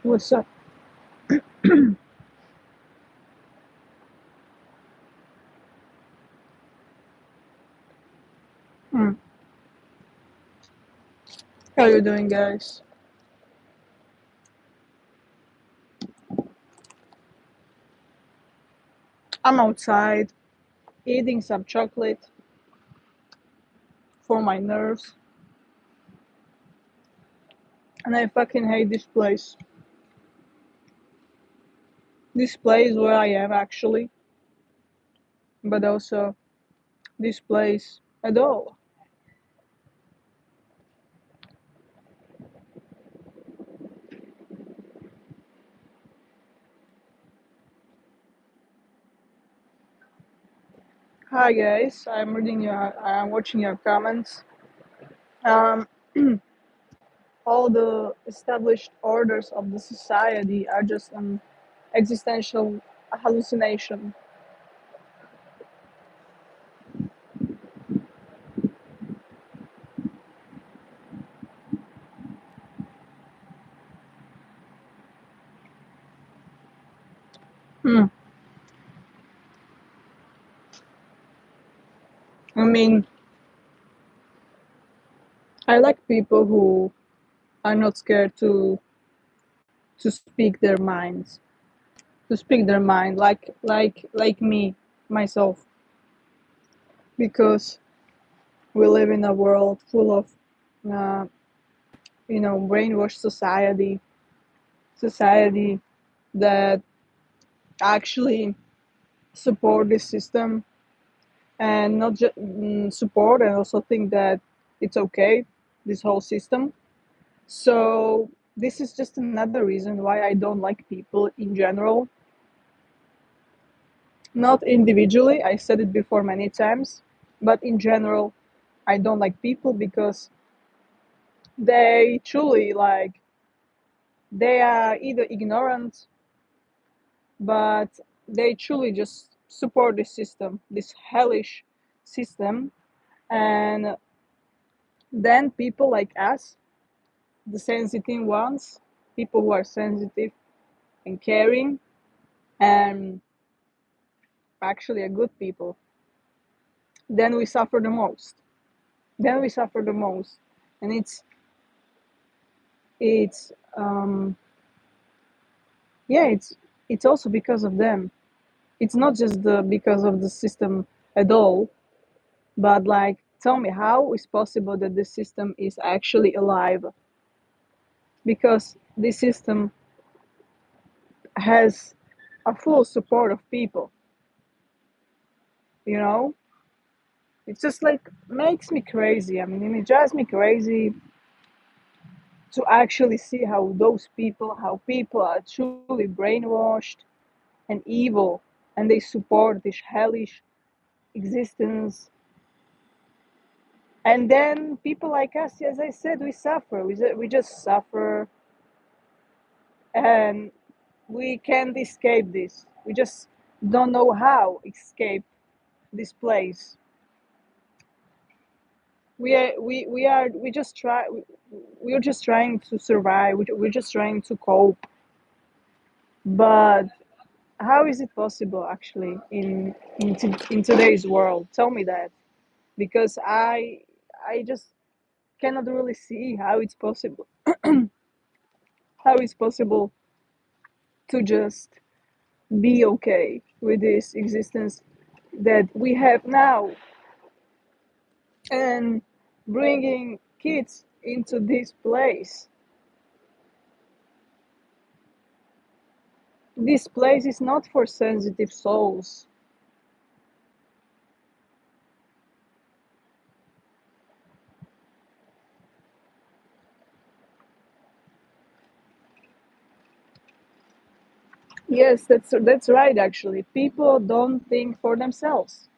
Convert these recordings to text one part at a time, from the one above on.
What's up? Mm. How you doing, guys? I'm outside eating some chocolate for my nerves, and I fucking hate this place. This place where I am actually, but also this place at all. Hi, guys. I'm watching your comments. Um, all the established orders of the society are just an existential hallucination. Hmm. I mean, I like people who are not scared to speak their minds, to speak their mind, like me, myself, because we live in a world full of, uh, brainwashed society that actually support this system and not just support and also think that it's okay, this whole system. So this is just another reason why I don't like people in general. Not individually, I said it before many times, but in general, I don't like people because they truly they are either ignorant, but they truly just support this system, this hellish system. And then people like us, the sensitive ones, people who are sensitive and caring and actually are good people, then we suffer the most. Then we suffer the most. And it's yeah, it's also because of them. It's not just because of the system at all, but like, tell me, how is possible that this system is actually alive? Because this system has a full support of people, you know. It's just like makes me crazy. I mean, it drives me crazy to actually see how people are truly brainwashed and evil, and they support this hellish existence. And then people like us, as I said, we suffer. We just suffer, and we can't escape this. We just don't know how escape this place. We just try. We're just trying to survive. We're just trying to cope. But how is it possible, actually, in today's world? Tell me that, because I just cannot really see how it's possible. How it's possible to just be okay with this existence that we have now, and bringing kids into this place. This place is not for sensitive souls. Yes, that's right. Actually, people don't think for themselves.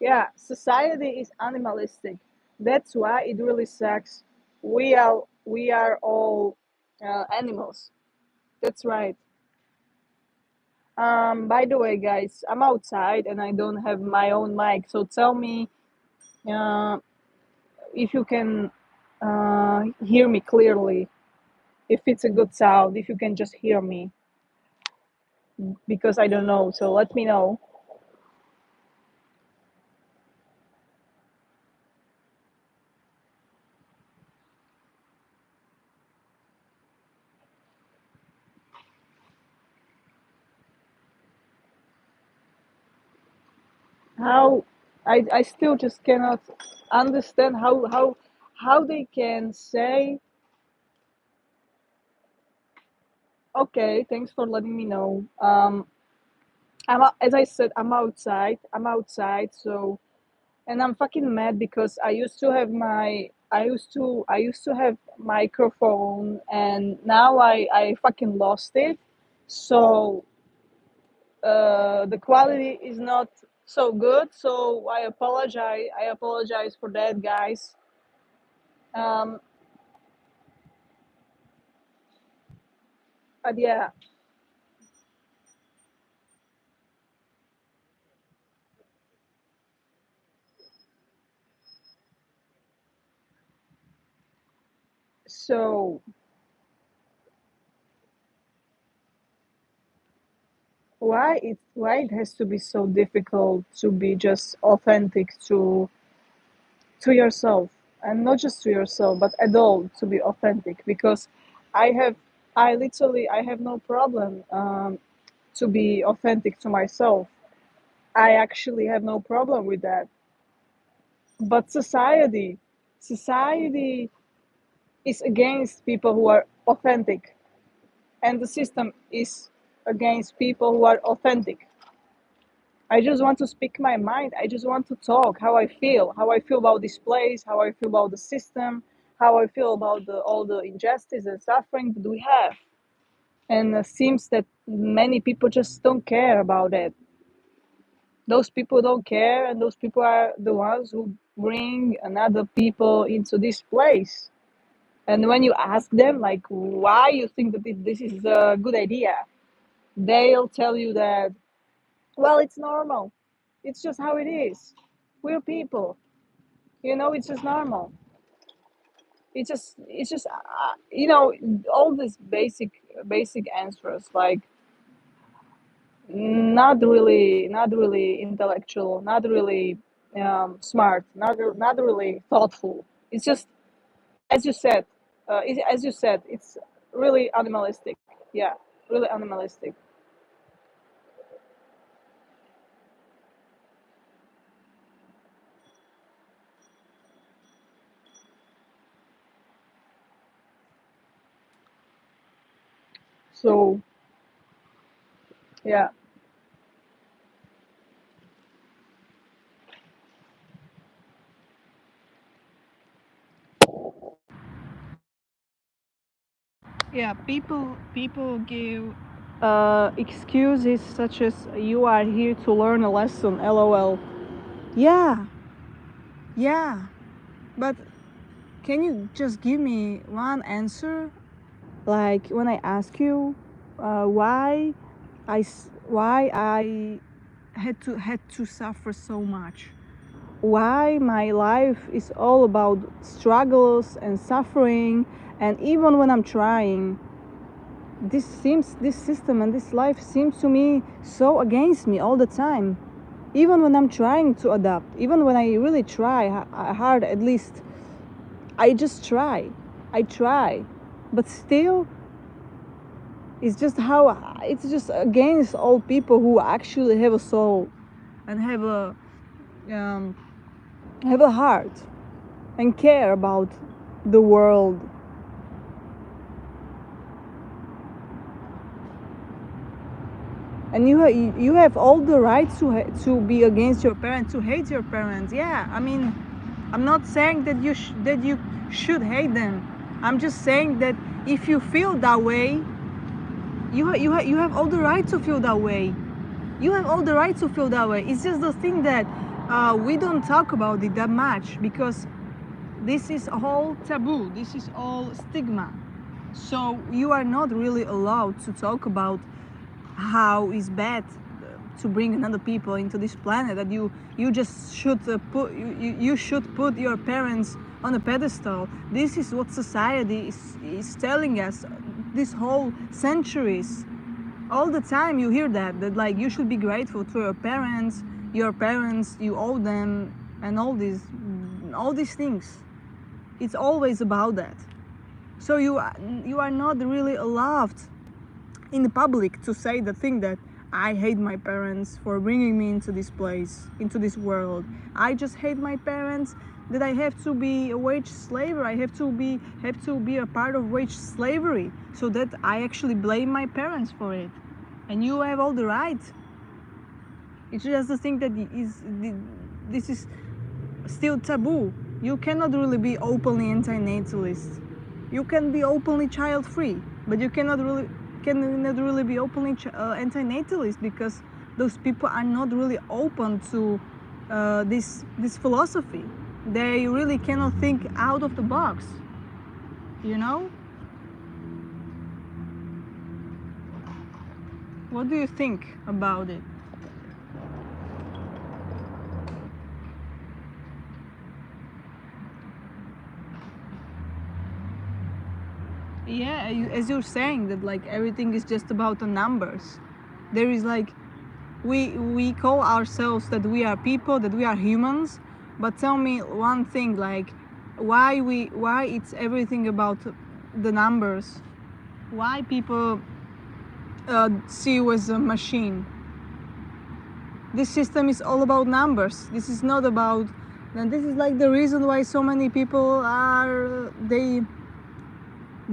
Yeah, society is animalistic. That's why it really sucks. We are all animals. That's right. By the way, guys, I'm outside and I don't have my own mic. So tell me, uh, if you can. hear me clearly. If it's a good sound, if you can just hear me, because I don't know. So let me know. How I still just cannot understand how they can say, okay, thanks for letting me know. As I said, I'm outside. I'm outside. So, and I'm fucking mad because I used to have microphone, and now I fucking lost it. So the quality is not so good. So I apologize for that, guys. Um, but yeah. So why it has to be so difficult to be just authentic to yourself, and not just to yourself but at all, to be authentic? Because I have I have no problem to be authentic to myself. I actually have no problem with that. But society is against people who are authentic, and the system is against people who are authentic. I just want to speak my mind. I just want to talk how I feel about this place, how I feel about the system, how I feel about all the injustice and suffering that we have. And it seems that many people just don't care about it. Those people don't care, and those people are the ones who bring another people into this place. And when you ask them, like, why you think that this is a good idea, they'll tell you that, well, it's normal. It's just how it is. We're people. It's just normal. It's just, all these basic answers, like, not really intellectual, not really smart, not really thoughtful. It's just, as you said, as you said, it's really animalistic. Yeah, really animalistic. So yeah, yeah. People give excuses such as, you are here to learn a lesson. LOL. Yeah, yeah. But can you just give me one answer? Like, when I ask you why I had to suffer so much, why my life is all about struggles and suffering, and even when I'm trying, this system and this life seems to me so against me all the time. Even when I'm trying to adapt, even when I really try hard, at least I just try. I try. But still, it's just against all people who actually have a soul and um, have a heart and care about the world. And you have all the right to be against your parents, to hate your parents. Yeah, I mean, I'm not saying that that you should hate them. I'm just saying that if you feel that way, you have all the right to feel that way. You have all the right to feel that way. It's just the thing that we don't talk about it that much, because this is all taboo. This is all stigma. So you are not really allowed to talk about how is bad to bring another people into this planet, that you just should you should put your parents on a pedestal. This is what society is telling us this whole centuries. All the time you hear that like you should be grateful to your parents, you owe them, and all these things. It's always about that. So you are not really allowed in the public to say the thing that I hate my parents for bringing me into this place, into this world. I just hate my parents that I have to be a wage slaver. I have to be a part of wage slavery, so that I actually blame my parents for it. And you have all the right. It's just the thing that this is still taboo. You cannot really be openly anti-natalist. You can be openly child-free, but you cannot really be openly anti-natalist, because those people are not really open to this philosophy. They really cannot think out of the box, you know? What do you think about it? Yeah, as you're saying that like everything is just about the numbers. There is like we call ourselves that we are people, that we are humans, but tell me one thing, like why it's everything about the numbers? Why people see you as a machine? This system is all about numbers. This is not about, and this is like the reason why so many people they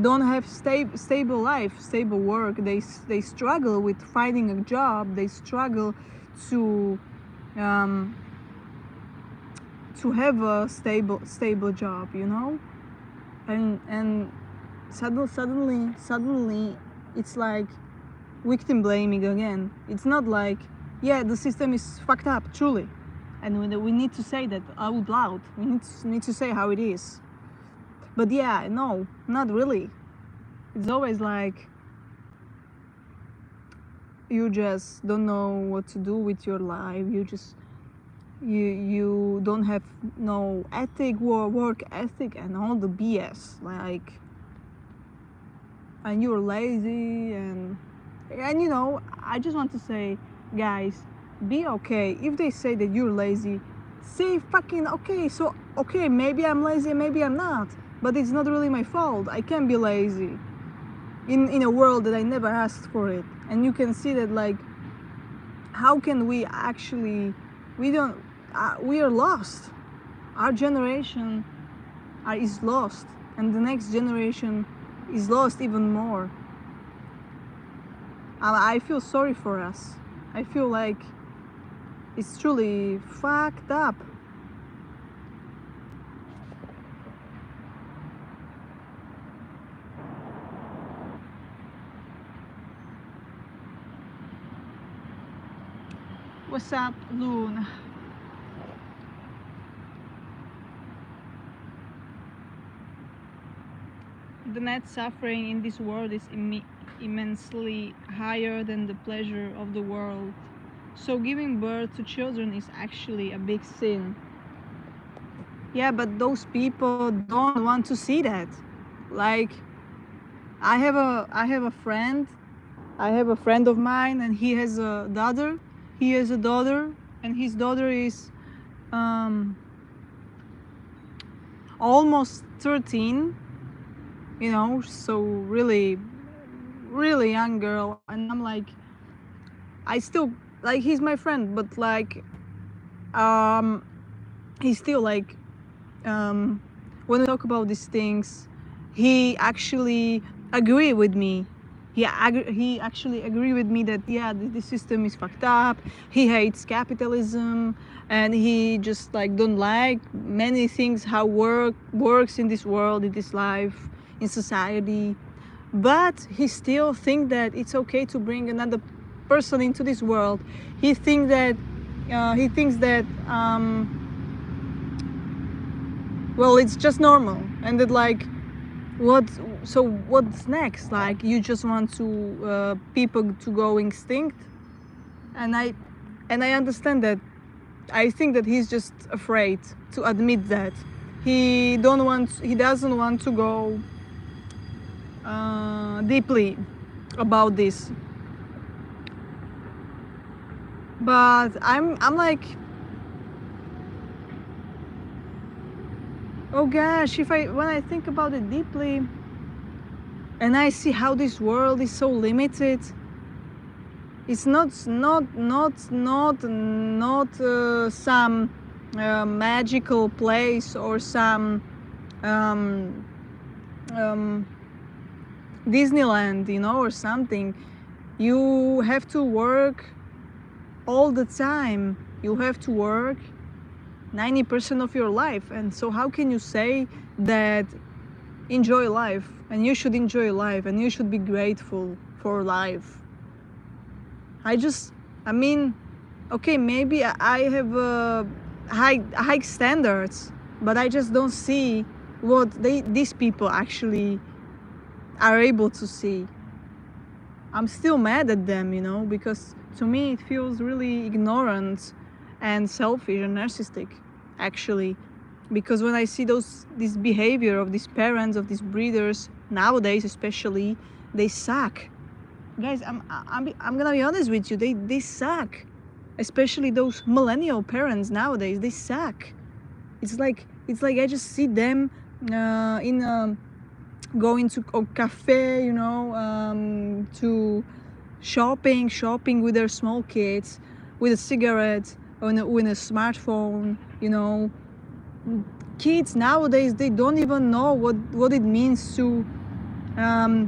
don't have stable life, stable work. They struggle with finding a job. They struggle to have a stable job, you know. And suddenly it's like victim blaming again. It's not like, yeah, the system is fucked up, truly, and we need to say that out loud. We need to say how it is. But yeah, no, not really. It's always like you just don't know what to do with your life. You don't have no work ethic, and all the BS, like, and you're lazy, and you know, I just want to say, guys, be okay. If they say that you're lazy, say fucking okay. So okay, maybe I'm lazy, maybe I'm not, but it's not really my fault. I can be lazy in a world that I never asked for it. And you can see that, like, how can we actually, we are lost. Our generation is lost, and the next generation is lost even more. I feel sorry for us. I feel like it's truly fucked up. What's up, Loon? The net suffering in this world is immensely higher than the pleasure of the world. So giving birth to children is actually a big sin. Yeah, but those people don't want to see that. Like, I have a friend of mine, and he has a daughter. And his daughter is almost 13, you know, so really young girl. And I'm like, I still, like, he's my friend, but like he's still like, when we talk about these things, he actually agree with me. He actually agree with me that, yeah, the system is fucked up. He hates capitalism, and he just like don't like many things, how works in this world, in this life, in society. But he still think that it's okay to bring another person into this world. He thinks that well, it's just normal, and that, like, what's next? Like, you just want to people to go extinct? And And I understand that. I think that he's just afraid to admit that he doesn't want to go deeply about this. But I'm like, oh gosh, if I when I think about it deeply and I see how this world is so limited, it's not some magical place or some um, um, Disneyland, or something. You have to work all the time. You have to work 90% of your life. And so how can you say that enjoy life, and you should enjoy life, and you should be grateful for life? I mean, okay, maybe I have high standards, but I just don't see what these people actually are able to see. I'm still mad at them, because to me it feels really ignorant and selfish and narcissistic, actually. Because when I see this behavior of these parents, of these breeders nowadays, especially, they suck. Guys, I'm gonna be honest with you. They suck, especially those millennial parents nowadays. They suck. It's like I just see them in going to a cafe, to shopping with their small kids, with a cigarette, or with a smartphone. Kids nowadays, they don't even know what it means um,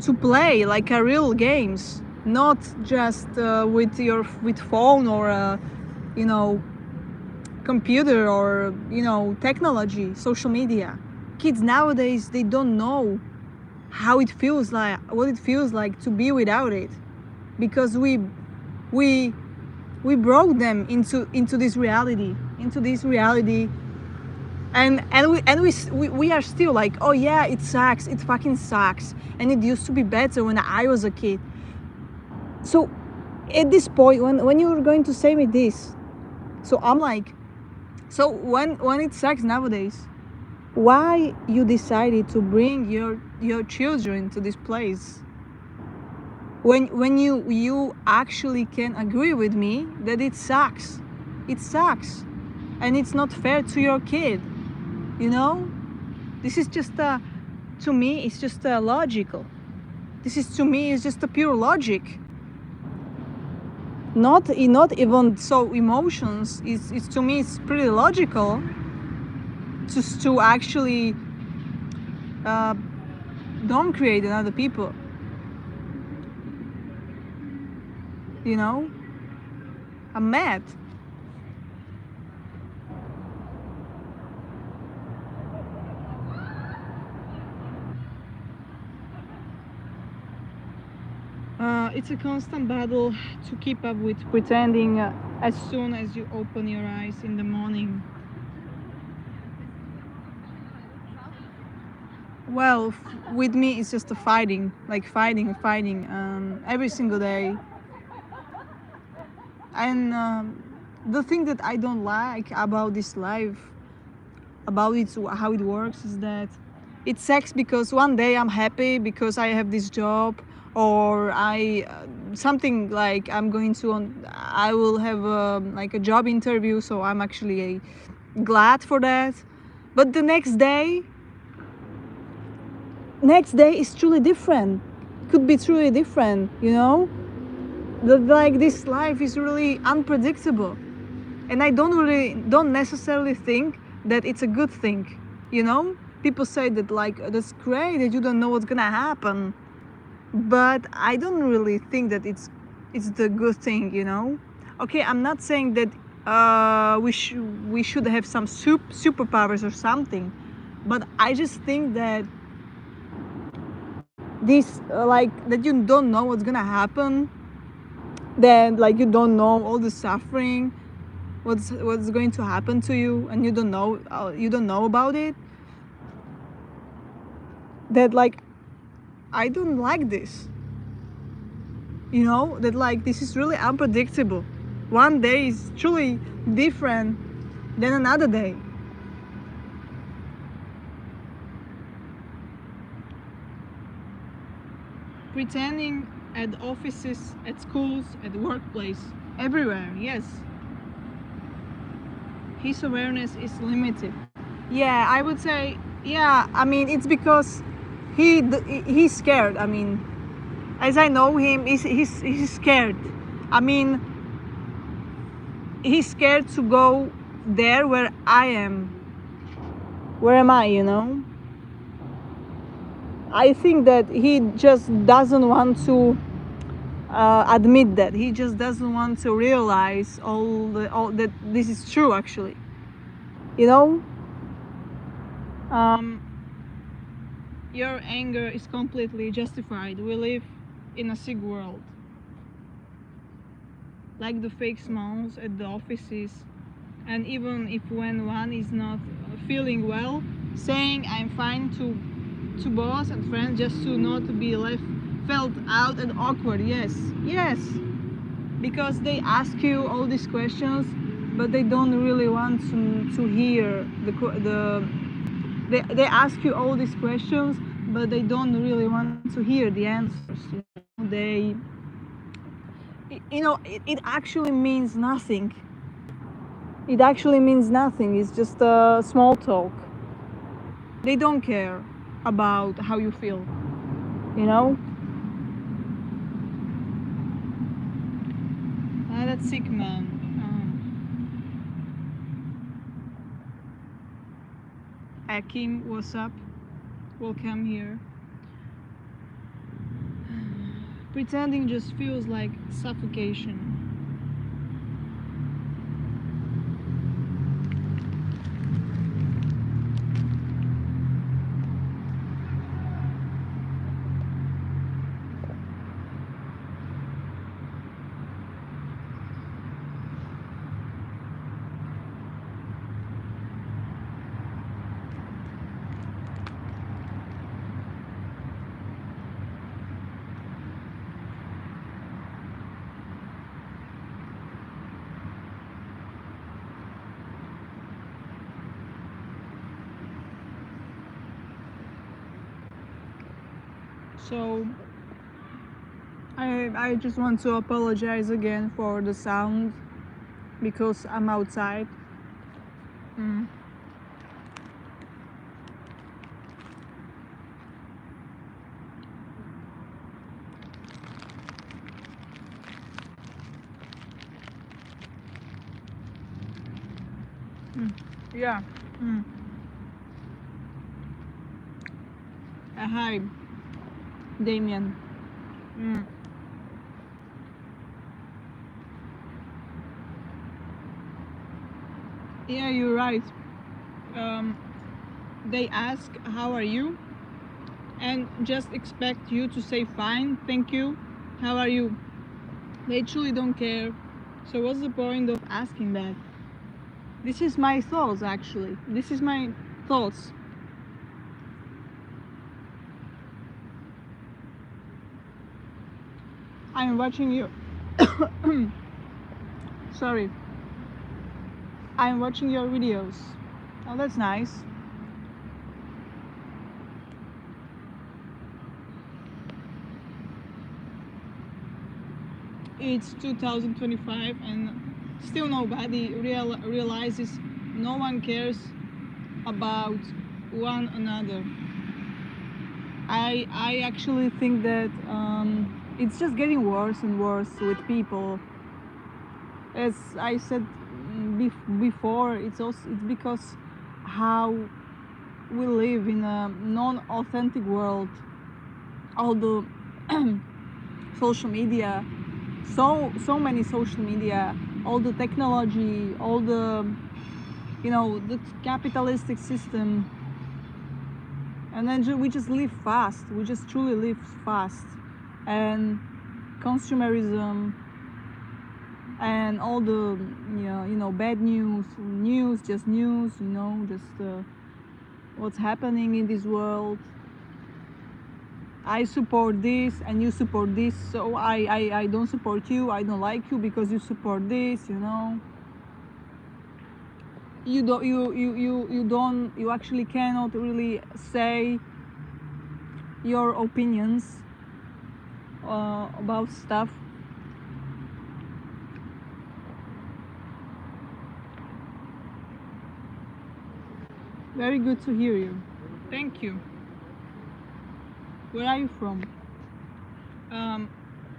to play like a real games, not just with phone or you know computer or technology, social media. Kids nowadays, they don't know what it feels like to be without it, because we we brought them into this reality, and we are still like, oh yeah, it sucks, it fucking sucks, and it used to be better when I was a kid. So at this point, when you were going to say me this, so I'm like, so when it sucks nowadays, why you decided to bring your children to this place, when you actually can agree with me that it sucks, and it's not fair to your kid, you know this is just to me it's just logical. This is, to me, is just a pure logic, not even so emotions. It's to me, it's pretty logical to actually uh, don't create another people, you know I'm mad. It's a constant battle to keep up with pretending as soon as you open your eyes in the morning. Well, with me, it's just a fighting, like fighting, every single day. And the thing that I don't like about this life, about how it works, is that it sucks because one day I'm happy because I have this job, or I something like I will have like a job interview, so I'm actually glad for that. But the next day is truly different. Could be truly different, like this life is really unpredictable, and I don't necessarily think that it's a good thing. People say that, like, that's great that you don't know what's gonna happen, but I don't really think that it's the good thing. Okay, I'm not saying that we should have some superpowers or something, but I just think that this like that you don't know what's gonna happen, then, like, you don't know all the suffering, what's going to happen to you, and you don't know about it. That, like, I don't like this. You know, that like this is really unpredictable. One day is truly different than another day. Pretending at offices, at schools, at workplace, everywhere, yes. His awareness is limited. Yeah, I would say, yeah, I mean, it's because he's scared. I mean, as I know him, he's scared. I mean, he's scared to go there where I am. Where am I, you know? I think that he just doesn't want to admit that. He just doesn't want to realize all that this is true, actually. You know? Um, your anger is completely justified. We live in a sick world. Like the fake smiles at the offices, and even if when one is not feeling well, saying I'm fine to boss and friends just to not be left felt out and awkward. Yes, yes, because they ask you all these questions, but they don't really want to hear they ask you all these questions, but they don't really want to hear the answers. It actually means nothing. It actually means nothing. It's just a small talk. They don't care about how you feel, you know? That's sick, man. Akim, what's up? Welcome here. Pretending just feels like suffocation. So I just want to apologize again for the sound because I'm outside. Mm. Yeah. Mm. Hi, Damien. Mm. Yeah, you're right. Um, they ask, how are you? And just expect you to say, fine, thank you, how are you? They truly don't care. So, what's the point of asking that? This is my thoughts, actually. This is my thoughts. I'm watching you. Sorry. I'm watching your videos. Oh, that's nice. It's 2025 and still nobody realizes no one cares about one another. I actually think that it's just getting worse and worse with people. As I said before, it's because how we live in a non-authentic world. All the social media, so many social media, all the technology, all the the capitalistic system, and then we just live fast. We just truly live fast, and consumerism and all the bad news, just news, just what's happening in this world. I support this and you support this, so I don't support you, I don't like you because you support this, you know. You actually cannot really say your opinions about stuff. Very good to hear you. Thank you. Where are you from? um,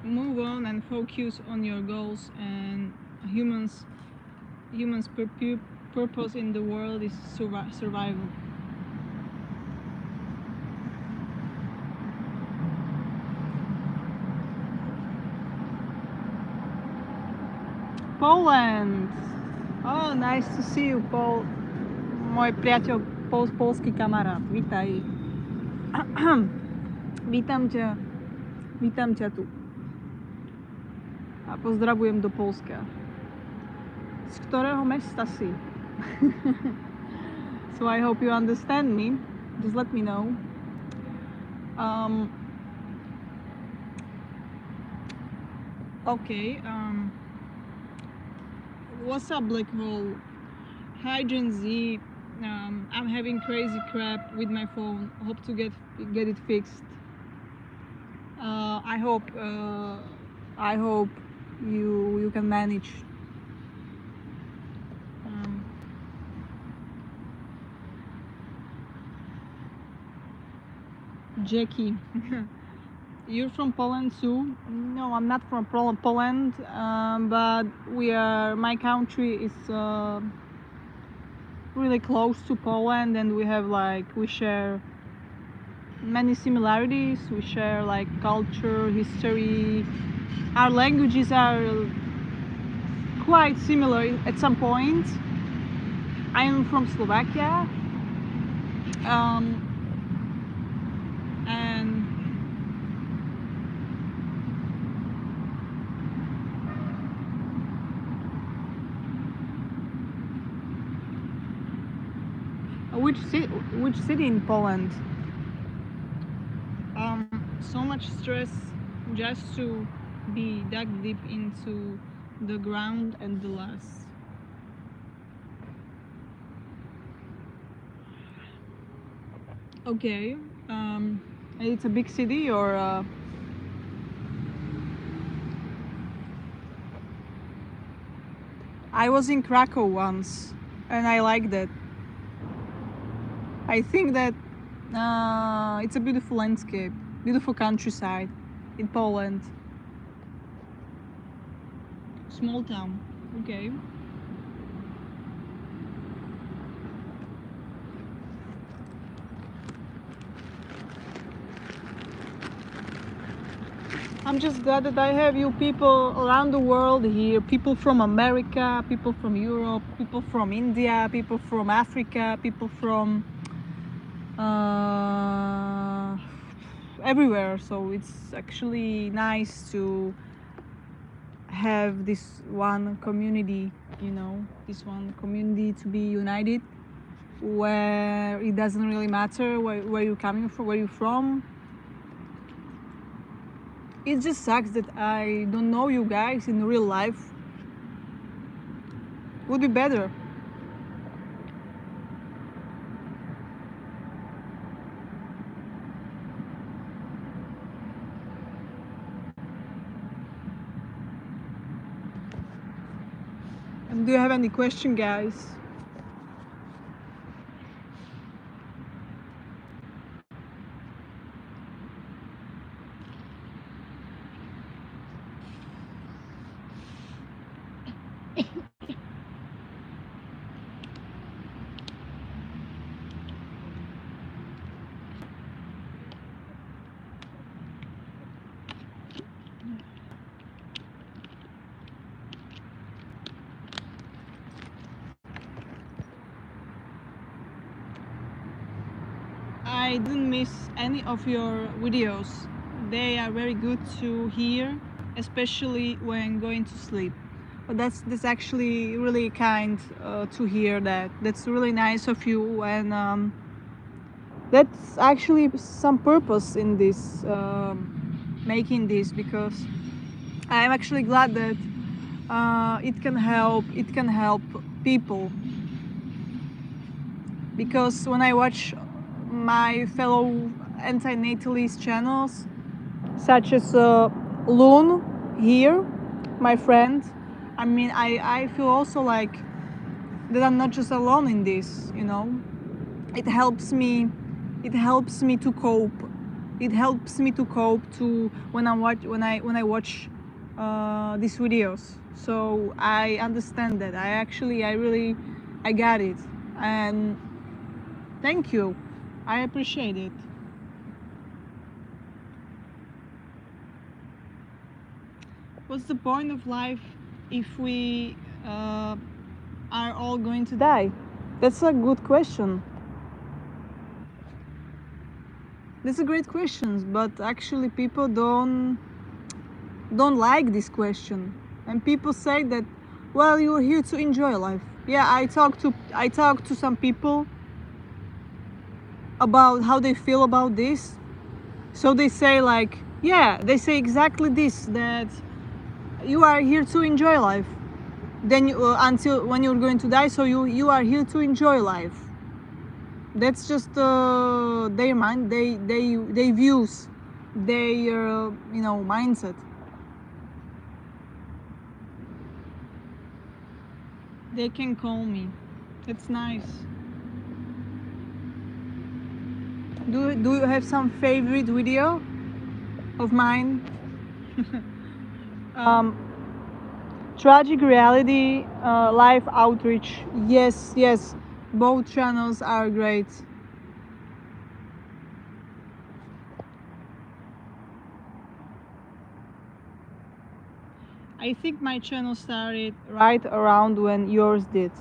Move on and focus on your goals, and humans purpose in the world is survival. Poland. Oh, nice to see you, Paul. Môj priateľ, polský kamarát. Vítaj. Vítam ťa tu. A pozdravujem do Polska. Z ktorého mesta si? So I hope you understand me. Just let me know. Okay. What's up, Black Hole? Hi, Gen Z. I'm having crazy crap with my phone. Hope to get it fixed. I hope you can manage. Jackie, you're from Poland too? No, I'm not from Poland, but my country is really close to Poland, and we share many similarities. We share like culture, history. Our languages are quite similar at some point. I'm from Slovakia, and which city in Poland? So much stress just to be dug deep into the ground and the loss. Okay, it's a big city, or I was in Krakow once and I liked it. I think that it's a beautiful landscape, beautiful countryside in Poland. Small town, okay. I'm just glad that I have you people around the world here. People from America, people from Europe, people from India, people from Africa, people from everywhere. So it's actually nice to have this one community, you know, this one community to be united, where it doesn't really matter where you're coming from, where you're from. It just sucks that I don't know you guys in real life. Would be better. And do you have any question, guys? I didn't miss any of your videos. They are very good to hear, especially when going to sleep. But that's actually really kind to hear that. That's really nice of you, and That's actually some purpose in this, making this, because I'm actually glad that it can help people, because when I watch my fellow anti-natalist channels, such as Loon here, my friend, I mean, I feel also like that I'm not just alone in this, you know. It helps me, it helps me to cope. It helps me to cope to when I watch these videos. So I understand that. I really I got it. And thank you. I appreciate it. What's the point of life if we are all going to die? That's a good question. That's a great question, but actually people don't like this question. And people say that, well, you're here to enjoy life. Yeah, I talk to some people about how they feel about this. So they say like, yeah, they say exactly this, that you are here to enjoy life. Then until when you're going to die, so you are here to enjoy life. That's just their mind, they views, their mindset. They can call me. It's nice. Do you have some favorite video of mine? um, Tragic reality, life outreach. Yes, yes, both channels are great. I think my channel started right around when yours did.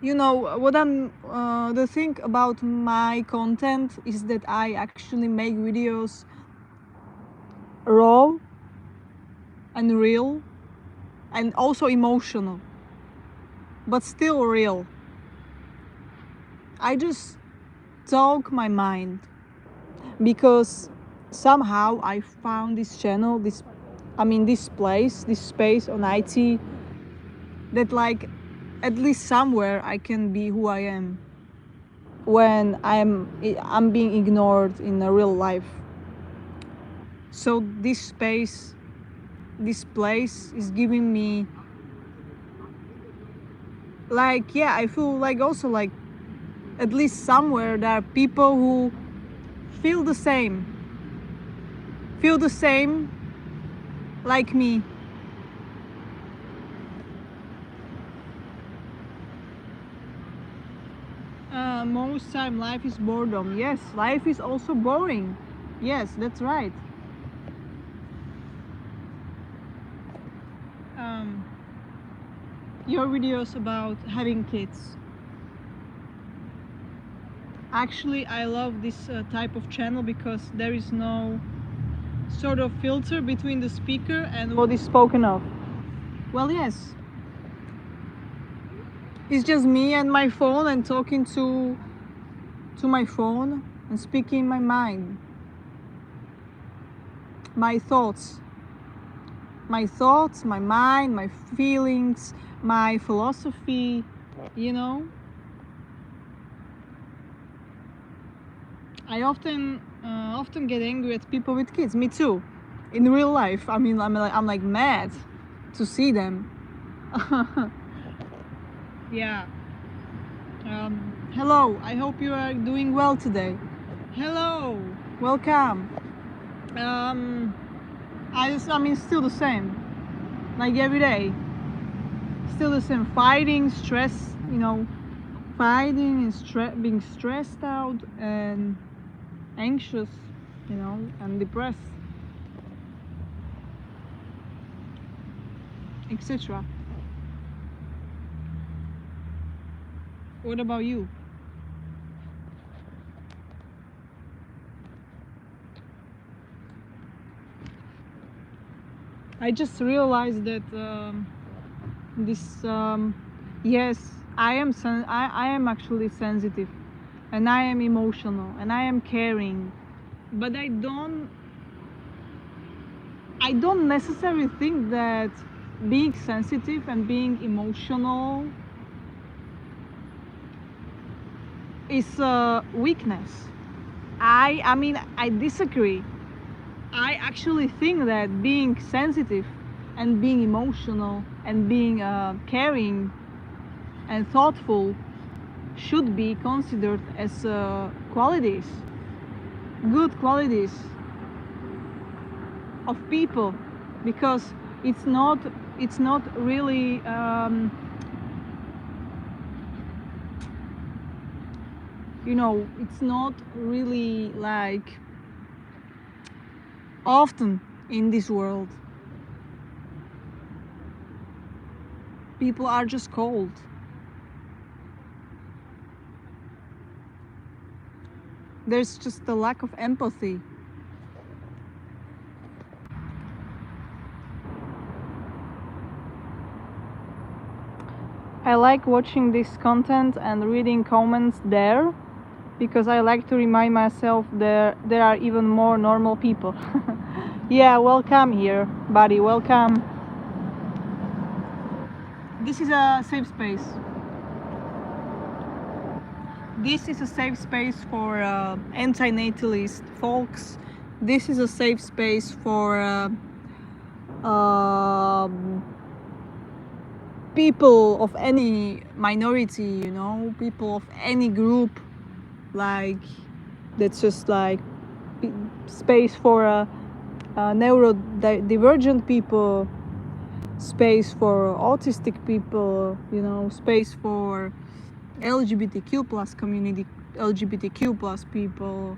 You know what I'm the thing about my content is that I actually make videos raw and real and also emotional, but still real. I just talk my mind, because somehow I found this channel, this place, this space on IT, that like at least somewhere I can be who I am when I'm being ignored in a real life. So this space, this place is giving me, like, yeah, I feel like also like at least somewhere there are people who feel the same, feel the same like me. Most time life is boredom. Yes, life is also boring. Yes, that's right. Um, your videos about having kids. Actually, I love this type of channel because there is no sort of filter between the speaker and what is spoken of. Well, yes. It's just me and my phone and talking to my phone and speaking my mind, my thoughts, my mind, my feelings, my philosophy, you know. I often get angry at people with kids. Me too. In real life, I mean, I'm like mad to see them. Yeah. Hello. I hope you are doing well today. Hello. Welcome. Um, I mean, still the same. Like every day. Still the same. Fighting, stress. You know, fighting and being stressed out and anxious. You know, and depressed, etc. What about you? I just realized that this yes, I am actually sensitive. and I am emotional, and I am caring, but I don't necessarily think that being sensitive and being emotional is a weakness. I mean, I disagree. I actually think that being sensitive and being emotional and being caring and thoughtful should be considered as qualities, good qualities of people, because it's not really it's not really like often in this world. People are just cold. There's just a lack of empathy. I like watching this content and reading comments there because I like to remind myself there are even more normal people. Yeah, welcome here, buddy. Welcome. This is a safe space. This is a safe space for anti-natalist folks. This is a safe space for people of any minority, people of any group. Like, that's just like space for neurodivergent people, space for autistic people, space for LGBTQ plus community, LGBTQ plus people,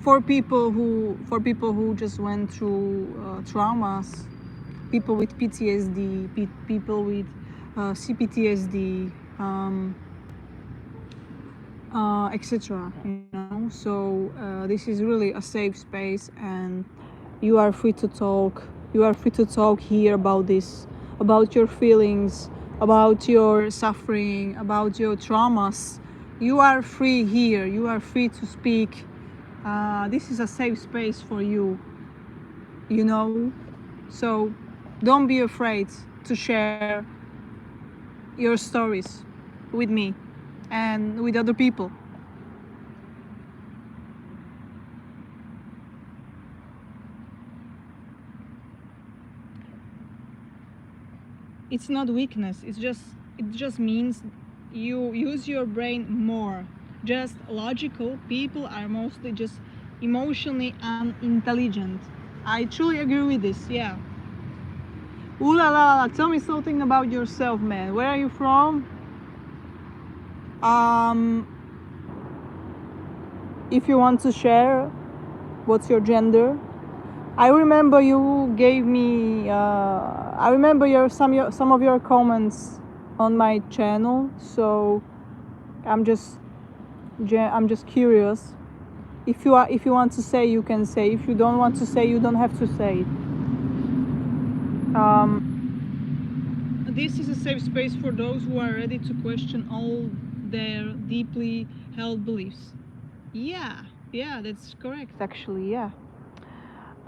for people who just went through traumas, people with PTSD, people with CPTSD, etc. So this is really a safe space, and you are free to talk. You are free to talk here about this, about your feelings, about your suffering, about your traumas. You are free here. You are free to speak. This is a safe space for you, so don't be afraid to share your stories with me and with other people. It's not weakness, it just means you use your brain more. Just logical people are mostly just emotionally unintelligent. I truly agree with this. Yeah. Ooh la la, tell me something about yourself, man. Where are you from? If you want to share, what's your gender? I remember you gave me I remember some of your comments on my channel, so I'm just curious. If you want to say, you can say. If you don't want to say, you don't have to say it. This is a safe space for those who are ready to question all their deeply held beliefs. Yeah, that's correct, actually. Yeah.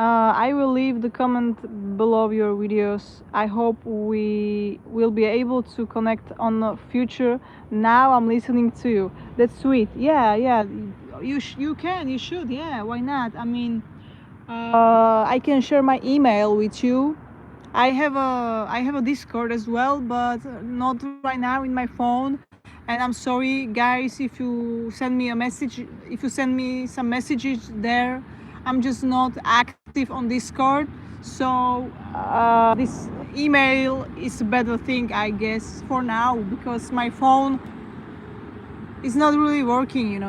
I will leave the comment below your videos. I hope we will be able to connect on the future. Now I'm listening to you. That's sweet. Yeah. You should. Yeah, why not? I mean, I can share my email with you. I have a Discord as well, but not right now in my phone. And I'm sorry, guys, if you send me a message, if you send me some messages there. I'm just not active on Discord, so this email is a better thing, I guess, for now, because my phone is not really working.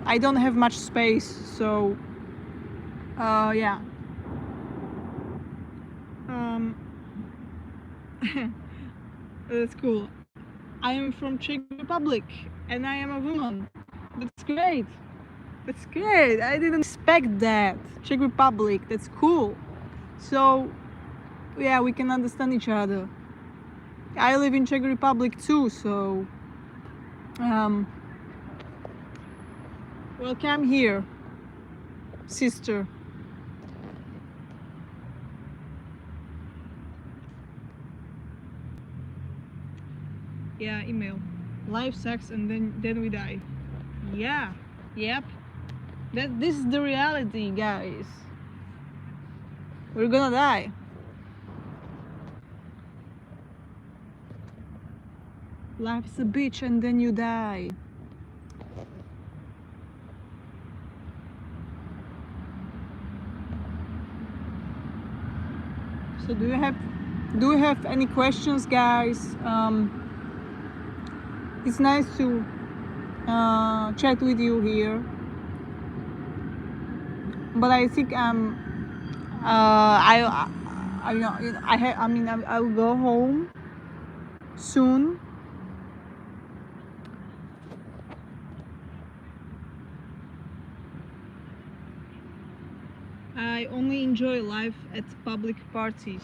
I don't have much space, so yeah. That's cool. I am from Czech Republic, and I am a woman. That's great. That's great. I didn't expect that. Czech Republic. That's cool. So, yeah, we can understand each other. I live in Czech Republic too, so welcome here, sister. Yeah, email. Life sucks and then we die. Yeah, yep. This is the reality, guys. We're gonna die. Life's a bitch and then you die. So do you have any questions, guys? It's nice to chat with you here, but I think I'll go home soon. I only enjoy life at public parties.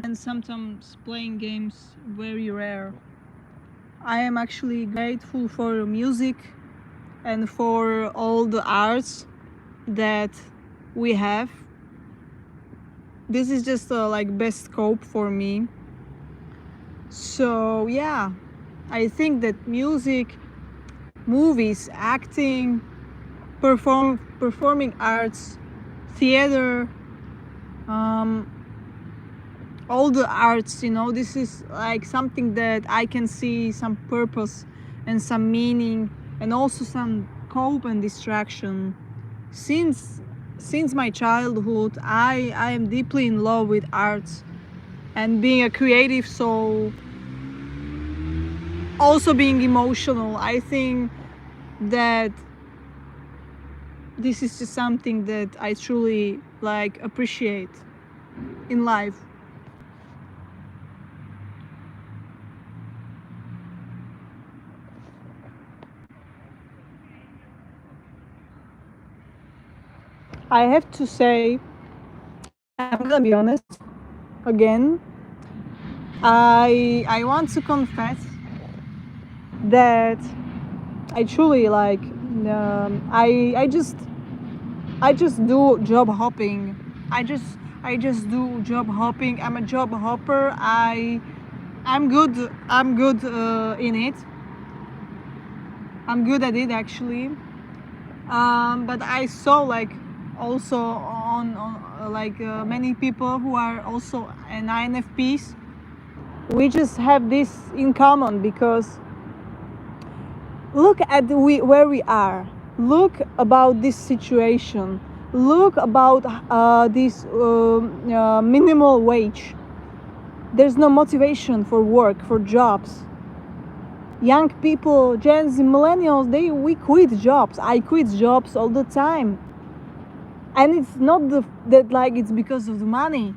And sometimes playing games, very rare. I am actually grateful for music and for all the arts that we have. This is just like best scope for me. So yeah, I think that music, movies, acting, performing arts, theater, all the arts, this is like something that I can see some purpose and some meaning and also some cope and distraction. Since my childhood, I am deeply in love with arts and being a creative soul, also being emotional. I think that this is just something that I truly like appreciate in life. I have to say, I'm gonna be honest again. I want to confess that I truly like I just do job hopping. I just do job hopping. I'm a job hopper. I'm good in it. I'm good at it actually. But I saw like also on like many people who are also an INFPs. We just have this in common because look at where we are. Look about this situation. Look about this minimal wage. There's no motivation for work, for jobs. Young people, Gen Z, millennials, we quit jobs. I quit jobs all the time. And it's not that like it's because of the money.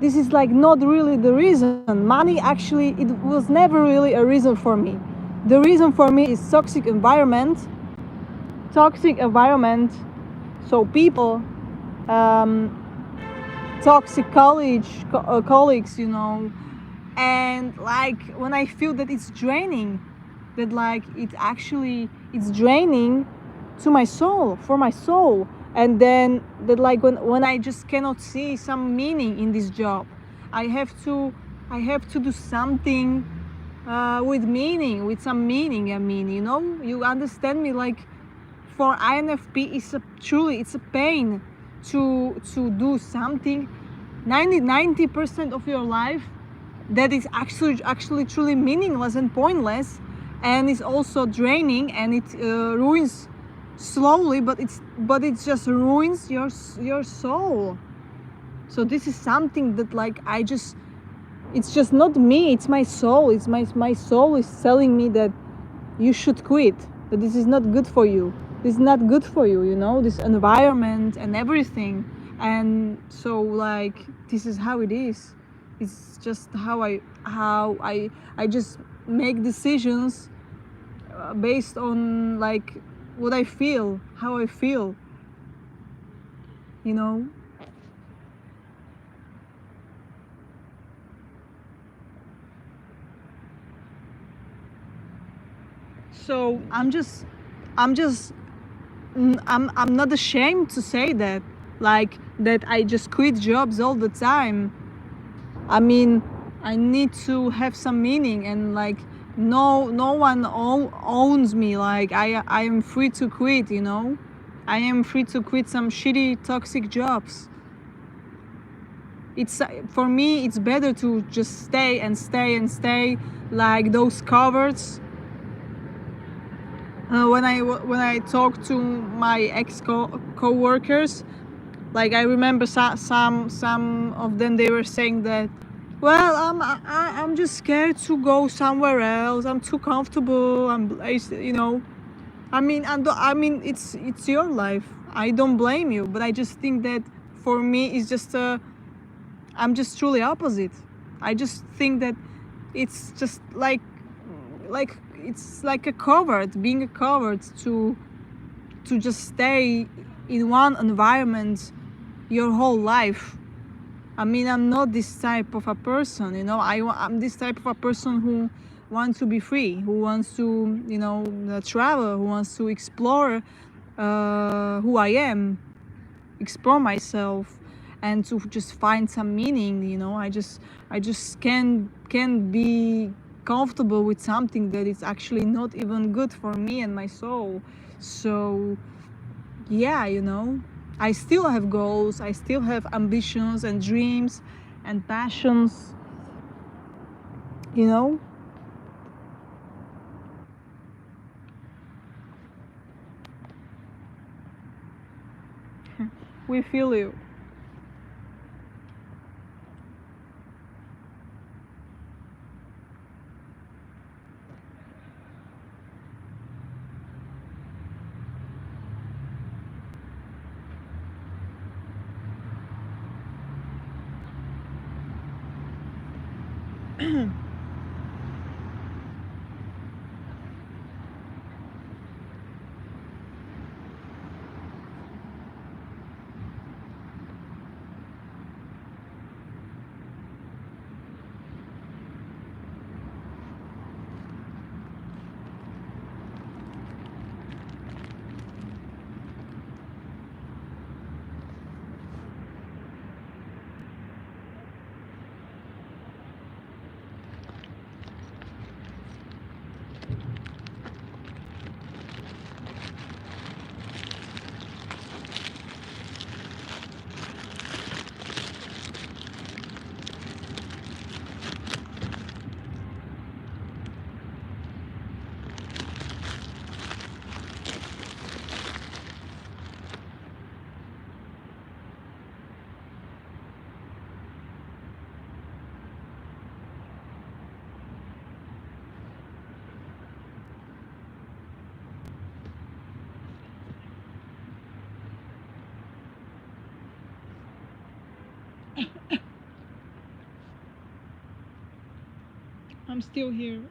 This is like not really the reason. Money actually, it was never really a reason for me. The reason for me is toxic environment. So people, toxic colleagues, and like when I feel that it's draining, that like it's draining to my soul, for my soul, and then that like when I just cannot see some meaning in this job, I have to do something with meaning, with some meaning. I mean, you understand me? Like for INFP, it's a pain to do something 90% of your life that is actually truly meaningless and pointless, and it's also draining, and it ruins slowly, but it just ruins your soul. So this is something that like it's just not me, it's my soul. It's my soul is telling me that you should quit, that this is not good for you. This is not good for you, this environment and everything. And so like this is how it is. It's just how I just make decisions based on like what I feel, how I feel, you know. So I'm not ashamed to say that, like that I just quit jobs all the time. I mean, I need to have some meaning, and like no one owns me. Like I am free to quit, you know. I am free to quit some shitty toxic jobs. It's for me it's better to just stay and stay and stay like those cowards. When I talk to my ex co-workers, like I remember some of them, they were saying that, well, I'm just scared to go somewhere else. I'm too comfortable. You know. I mean, it's your life. I don't blame you, but I just think that for me, it's just I'm just truly opposite. I just think that it's just like it's like a coward, being a coward to just stay in one environment your whole life. I mean, I'm not this type of a person, you know. I'm this type of a person who wants to be free, who wants to, you know, travel, who wants to explore who I am, explore myself, and to just find some meaning, you know. I just can't be comfortable with something that is actually not even good for me and my soul. So yeah, you know, I still have goals, I still have ambitions and dreams and passions, you know. We feel you. I'm still here.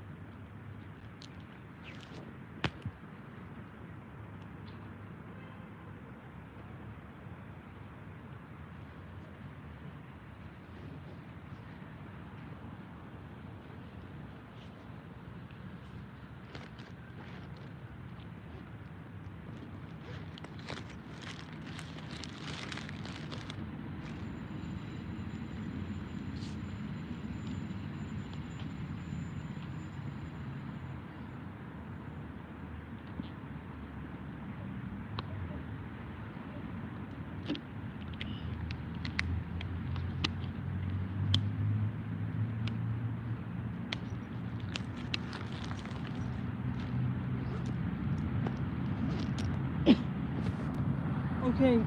Okay,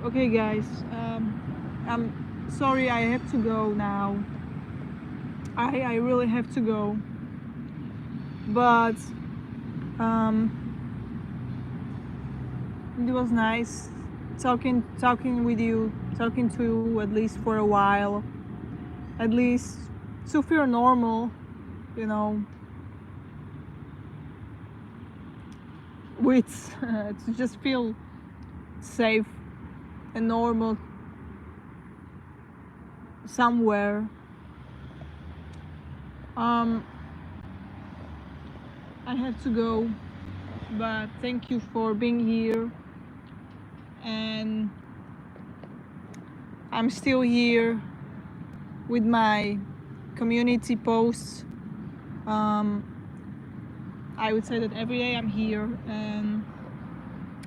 okay, guys. I'm sorry, I have to go now. I really have to go. But um, it was nice talking with you, talking to you at least for a while, at least, to feel normal, you know. with to just feel safe and normal somewhere. I have to go, but thank you for being here, and I'm still here with my community posts. I would say that every day I'm here and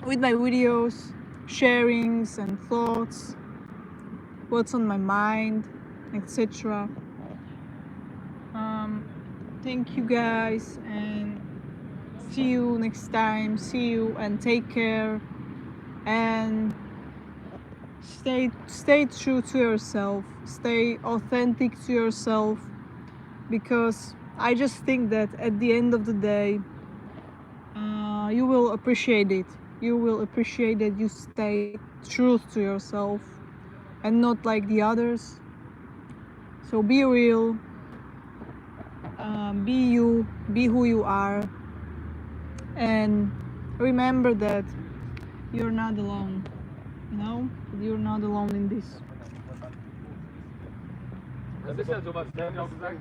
with my videos, sharings and thoughts, what's on my mind, etc. Thank you guys, and see you next time. See you and take care, and stay true to yourself. Stay authentic to yourself, because I just think that at the end of the day, you will appreciate it. You will appreciate that you stay true to yourself and not like the others. So be real, be you, be who you are, and remember that you're not alone. You know, you're not alone in this. Das ist ja sowas, der hat ja auch gesagt,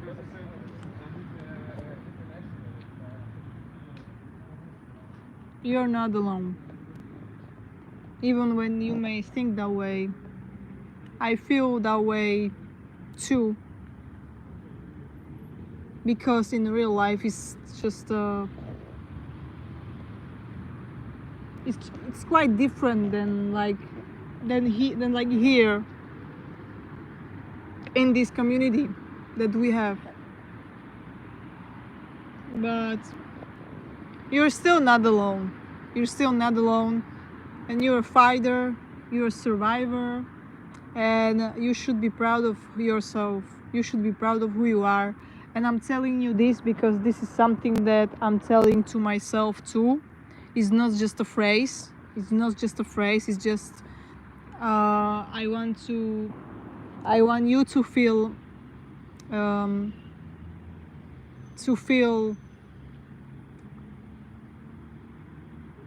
You're not alone. Even when you may think that way, I feel that way too. Because in real life, it's just it's quite different than here in this community that we have. But you're still not alone. You're still not alone, and you're a fighter, you're a survivor, and you should be proud of yourself. You should be proud of who you are. And I'm telling you this because this is something that I'm telling to myself too. It's not just a phrase. It's not just a phrase. It's just I want you to feel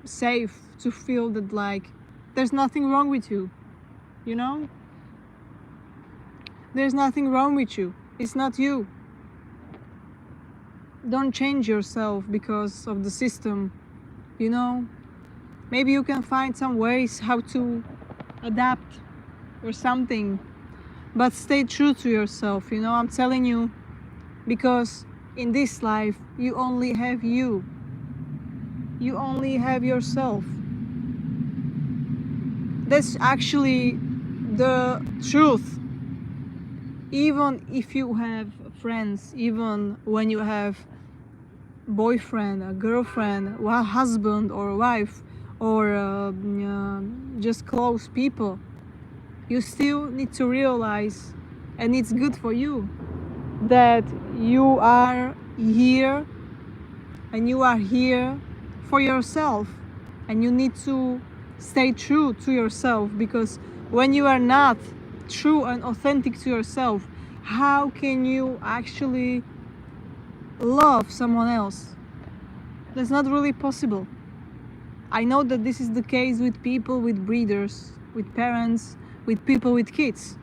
safe, to feel that like there's nothing wrong with you, you know? There's nothing wrong with you. It's not you. Don't change yourself because of the system, you know? Maybe you can find some ways how to adapt or something, but stay true to yourself, you know? I'm telling you, because in this life you only have you. You only have yourself. That's actually the truth. Even if you have friends, even when you have boyfriend, a girlfriend, a husband or wife, or just close people, you still need to realize, and it's good for you, that you are here, and you are here for yourself, and you need to stay true to yourself, because when you are not true and authentic to yourself, how can you actually love someone else? That's not really possible. I know that this is the case with people, with breeders, with parents, with people with kids.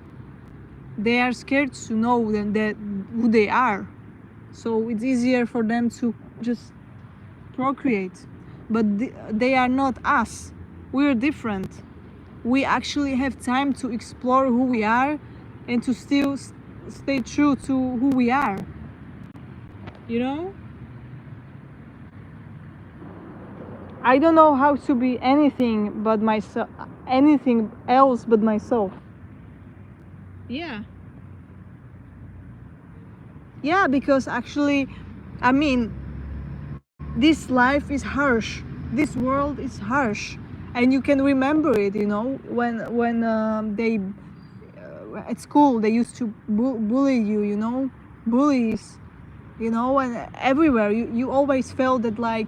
They are scared to know that who they are, so it's easier for them to just procreate. But they are not us. We're different. We actually have time to explore who we are and to still stay true to who we are, you know? I don't know how to be anything but myself, anything else but myself. Yeah, because actually, I mean, this life is harsh, this world is harsh, and you can remember it, you know, when they at school they used to bully you, you know, bullies, you know, and everywhere you always felt that like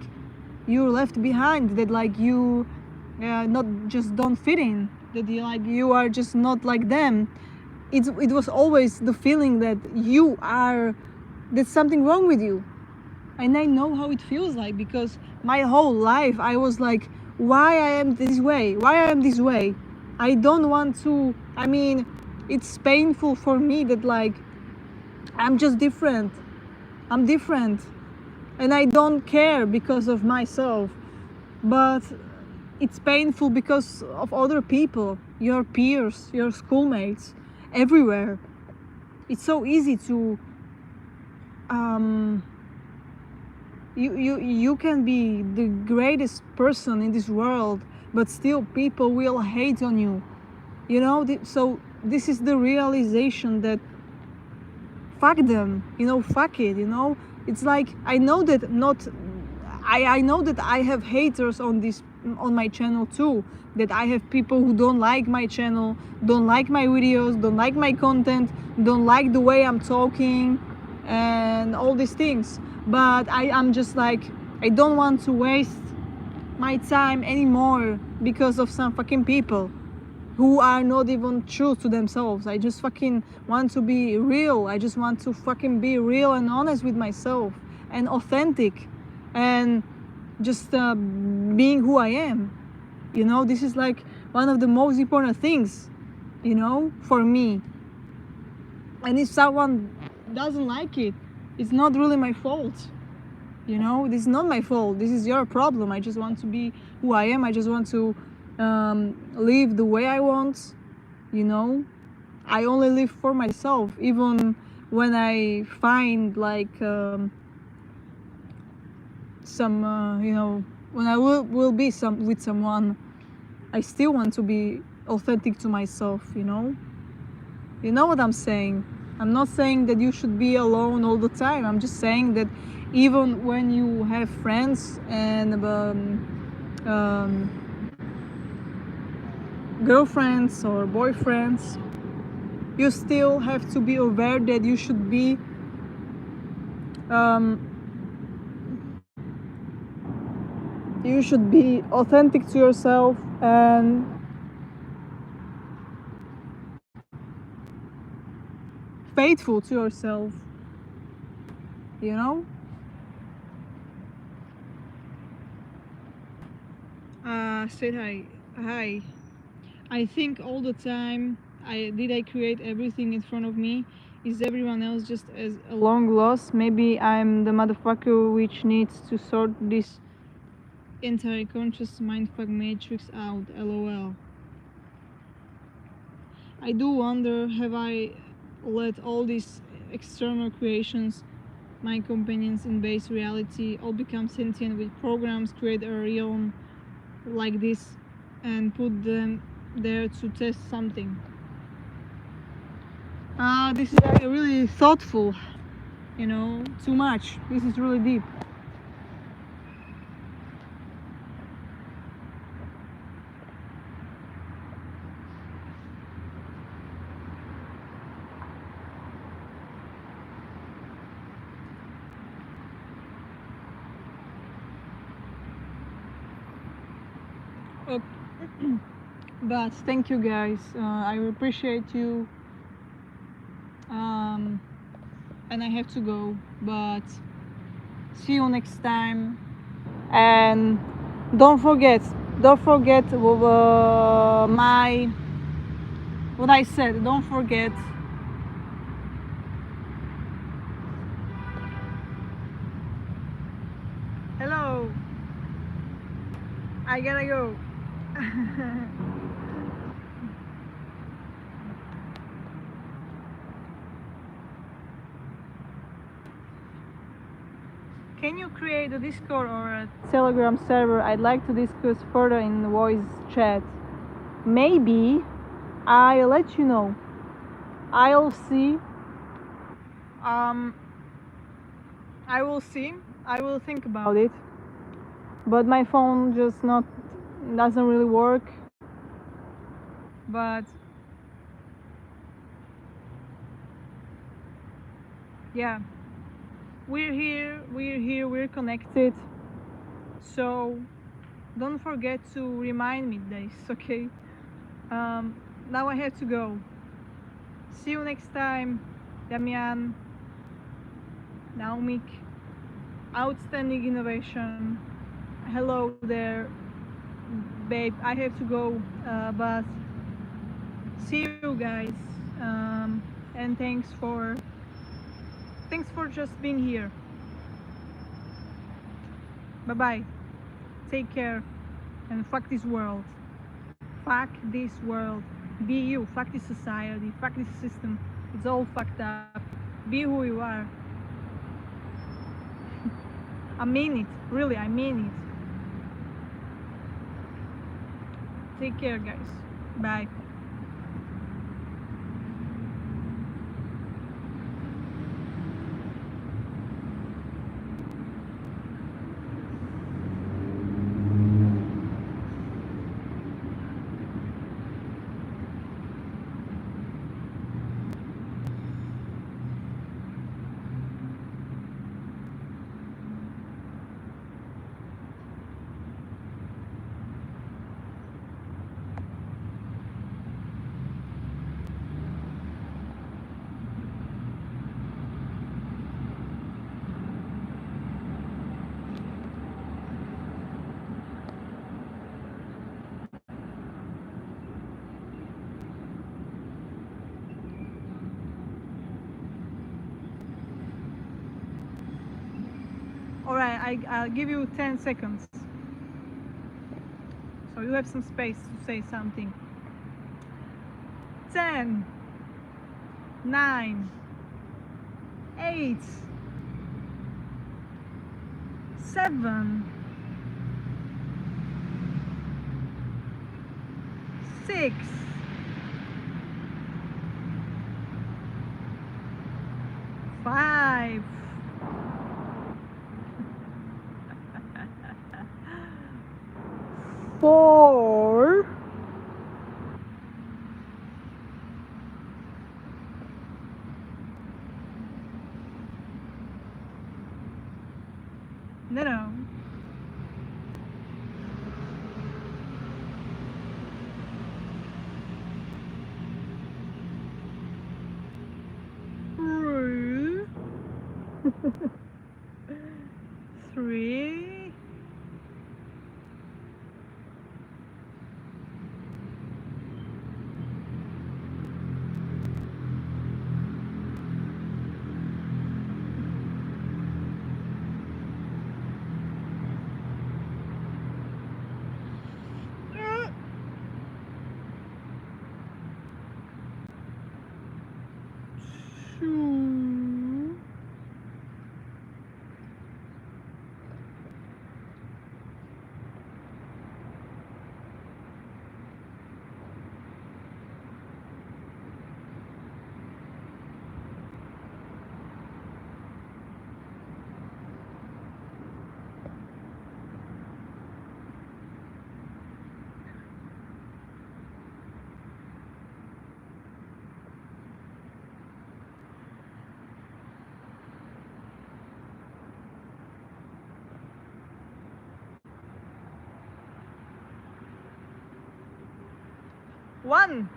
you're left behind, that like you not just don't fit in, that you are just not like them. It was always the feeling that there's something wrong with you. And I know how it feels like, because my whole life I was like, why I am this way, why I am this way. I don't want to, I mean, it's painful for me that like I'm just different, I'm different, and I don't care because of myself. But it's painful because of other people, your peers, your schoolmates, everywhere. It's so easy to um, you can be the greatest person in this world, but still people will hate on you, you know. So this is the realization that fuck them, you know, fuck it, you know. It's like I know that not I know that I have haters on this, on my channel too, that I have people who don't like my channel, don't like my videos, don't like my content, don't like the way I'm talking and all these things. But I'm just like, I don't want to waste my time anymore because of some fucking people who are not even true to themselves. I just fucking want to be real. I just want to fucking be real and honest with myself and authentic and just being who I am. You know, this is like one of the most important things, you know, for me. And if someone doesn't like it, it's not really my fault. You know, this is not my fault. This is your problem. I just want to be who I am. I just want to live the way I want. You know, I only live for myself. Even when I find like some, you know, when I will be with someone, I still want to be authentic to myself. You know what I'm saying. I'm not saying that you should be alone all the time. I'm just saying that even when you have friends and girlfriends or boyfriends, you still have to be aware that you should be um, authentic to yourself and faithful to yourself, you know. Said hi. I think all the time, I create everything in front of me? Is everyone else just as a long lost? Maybe I'm the motherfucker which needs to sort this entire conscious mindfuck matrix out. LOL. I do wonder, have I let all these external creations, my companions in base reality, all become sentient with programs, create a realm like this, and put them there to test something? This is really thoughtful, you know, too much. This is really deep. Okay. But thank you guys. I appreciate you. And I have to go. But see you next time. And don't forget my what I said. Don't forget. Hello. I gotta go. Can you create a Discord or a Telegram server? I'd like to discuss further in voice chat. Maybe I'll let you know. I'll see. I will see. I will think about it. But my phone just not doesn't really work. But yeah, we're connected. So don't forget to remind me this, okay? Now I have to go. See you next time, Damian, Naumik. Outstanding innovation. Hello there, babe. I have to go, but see you guys. And thanks for just being here. Bye bye. Take care, and fuck this world. Fuck this world. Be you. Fuck this society. Fuck this system. It's all fucked up. Be who you are. I mean it. Really, I mean it. Take care, guys. Bye. All right, I'll give you 10 seconds. So you have some space to say something. 10, 9, 8, 7, 6, 5, 4, no, 3, 3, 2, 1.